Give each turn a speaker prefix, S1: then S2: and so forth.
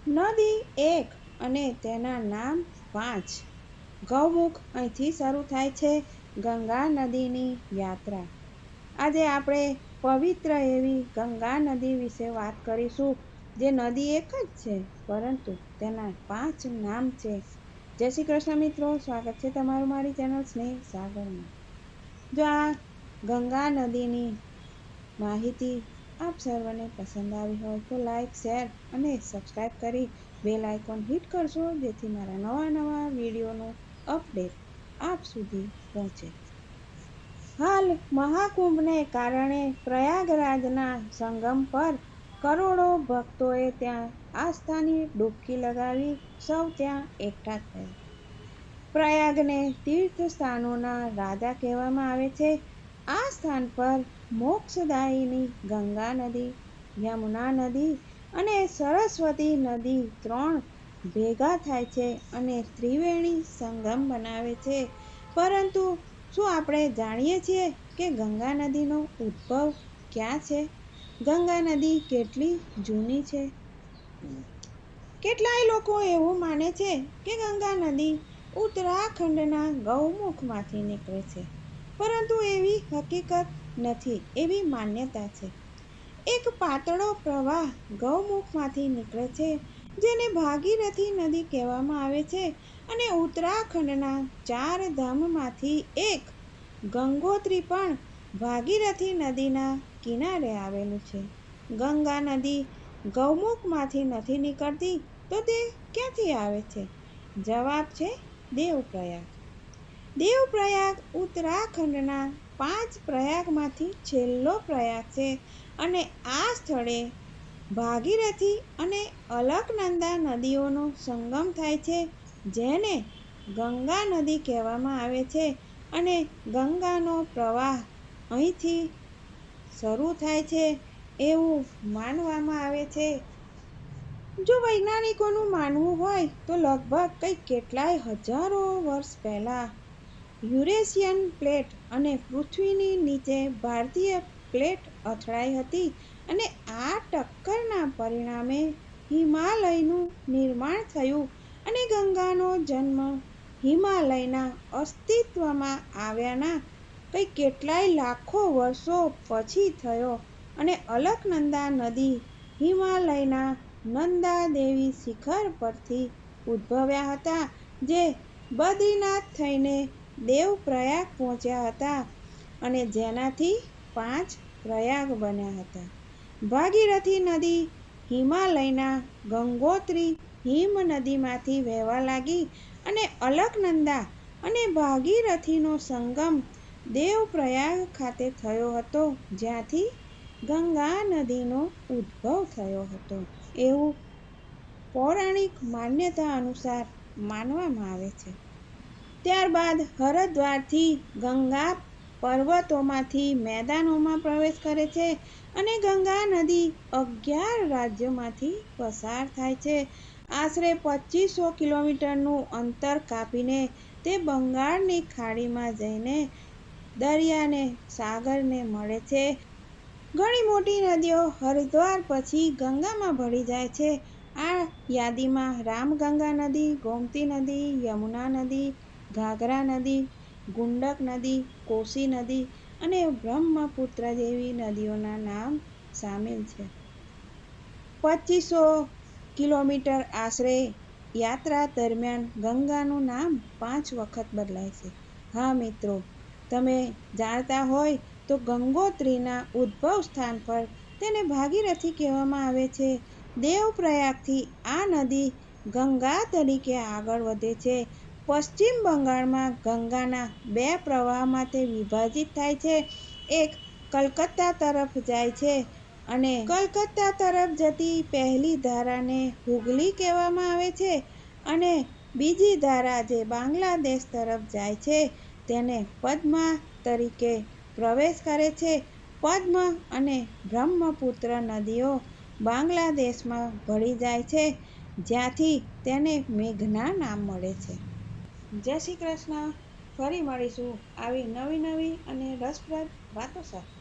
S1: નદી એક અને તેના નામ 5. ગૌમુખ અહીંથી શરૂ થાય છે ગંગા નદીની યાત્રા. આજે આપણે પવિત્ર એવી ગંગા નદી વિશે વાત કરીશું, જે નદી એક જ છે પરંતુ તેના 5 નામ છે. જય શ્રી કૃષ્ણ મિત્રો, સ્વાગત છે તમારું મારી ચેનલ સ્નેહ સાગરમાં. જો આ ગંગા નદીની માહિતી આપ સર્વને પસંદ આવી હોય તો લાઈક, શેર અને સબસ્ક્રાઈબ કરી બેલ આઇકોન હિટ કરશો, જેથી મારા નવા વિડીયોનો અપડેટ આપ સુધી પહોંચે. હાલ મહાકુંભને કારણે પ્રયાગરાજના સંગમ પર કરોડો ભક્તોએ ત્યાં આસ્થાની ડૂબકી લગાવી સૌ ત્યાં એકઠા થયા. પ્રયાગને તીર્થ સ્થાનોના રાજા કહેવામાં આવે છે. આ સ્થાન પર મોક્ષદાયિની ગંગા નદી, યમુના નદી અને સરસ્વતી નદી 3 ભેગા થાય છે અને ત્રિવેણી સંગમ બનાવે છે. પરંતુ શું આપણે જાણીએ છીએ કે ગંગા નદીનો ઉદ્ભવ ક્યાં છે? ગંગા નદી કેટલી જૂની છે? કેટલાય લોકો એવું માને છે કે ગંગા નદી ઉત્તરાખંડના ગૌમુખમાંથી નીકળે છે, પરંતુ એવી હકીકત નથી, એવી માન્યતા છે. એક પાતળો પ્રવાહ ગૌમુખમાંથી નીકળે છે, જેને ભાગીરથી નદી કહેવામાં આવે છે, અને ઉત્તરાખંડના 4 ધામમાંથી એક ગંગોત્રી પણ ભાગીરથી નદીના કિનારે આવેલું છે. ગંગા નદી ગૌમુખમાંથી નથી નીકળતી તો તે ક્યાંથી આવે છે? જવાબ છે દેવપ્રયાગ. દેવપ્રયાગ ઉત્તરાખંડના 5 પ્રયાગમાંથી છેલ્લો પ્રયાગ છે અને આ સ્થળે ભાગીરથી અને અલકનંદા નદીઓનો સંગમ થાય છે, જેને ગંગા નદી કહેવામાં આવે છે, અને ગંગાનો પ્રવાહ અહીંથી શરૂ થાય છે એવું માનવામાં આવે છે. જો વૈજ્ઞાનિકોનું માનવું હોય તો લગભગ કેટલાય હજારો વર્ષ પહેલા યુરેશિયન પ્લેટ અને પૃથ્વીની નીચે ભારતીય પ્લેટ અથડાઈ હતી, અને આ ટક્કરના પરિણામે હિમાલયનું નિર્માણ થયું અને ગંગાનો જન્મ હિમાલયના અસ્તિત્વમાં આવ્યાના કેટલાય લાખો વર્ષો પછી થયો. અને અલકનંદા નદી હિમાલયના નંદા દેવી શિખર પરથી ઉદ્ભવ્યા હતા, જે બદ્રીનાથ થઈને દેવપ્રયાગ પહોંચ્યા હતા, અને જેનાથી 5 પ્રયાગ બન્યા હતા. ભાગીરથી નદી હિમાલયના ગંગોત્રી હિમ નદીમાંથી વહેવા લાગી, અને અલકનંદા અને ભાગીરથીનો સંગમ દેવપ્રયાગ ખાતે થયો હતો, જ્યાંથી ગંગા નદીનો ઉદ્ભવ થયો હતો એવું પૌરાણિક માન્યતા અનુસાર માનવામાં આવે છે. ત્યારબાદ હરદ્વારથી ગંગા પર્વતોમાંથી મેદાનોમાં પ્રવેશ કરે છે, અને ગંગા નદી 11 રાજ્યોમાંથી પસાર થાય છે. આશરે 2500 કિલોમીટરનું અંતર કાપીને તે બંગાળની ખાડીમાં જઈને દરિયાને સાગરને મળે છે. ઘણી મોટી નદીઓ હરિદ્વાર પછી ગંગામાં ભળી જાય છે. આ યાદીમાં રામગંગા નદી, ગોમતી નદી, યમુના નદી, ઘાઘરા નદી, ગુંડક નદી, કોસી નદી અને બ્રહ્મપુત્ર જેવી નદીઓના નામ સામેલ છે. 2500 કિલોમીટર આશરે યાત્રા દરમિયાન ગંગાનું નામ 5 વખત બદલાય છે. હા મિત્રો, તમે જાણતા હોય તો ગંગોત્રીના ઉદ્ભવ સ્થાન પર તેને ભાગીરથી કહેવામાં આવે છે. દેવપ્રયાગથી આ નદી ગંગા તરીકે આગળ વધે છે. પશ્ચિમ બંગાળમાં ગંગાના 2 પ્રવાહમાં તે વિભાજિત થાય છે. એક કલકત્તા તરફ જાય છે, અને કલકત્તા તરફ જતી પહેલી ધારાને હુગલી કહેવામાં આવે છે, અને બીજી ધારા જે બાંગ્લાદેશ તરફ જાય છે તેને પદ્મા તરીકે પ્રવેશ કરે છે. પદ્મ અને બ્રહ્મપુત્ર નદીઓ બાંગ્લાદેશમાં ભળી જાય છે, જ્યાંથી તેને મેઘના નામ મળે છે. જય શ્રી કૃષ્ણ. ફરી મળીશું આવી નવી અને રસપ્રદ વાતો સાથે.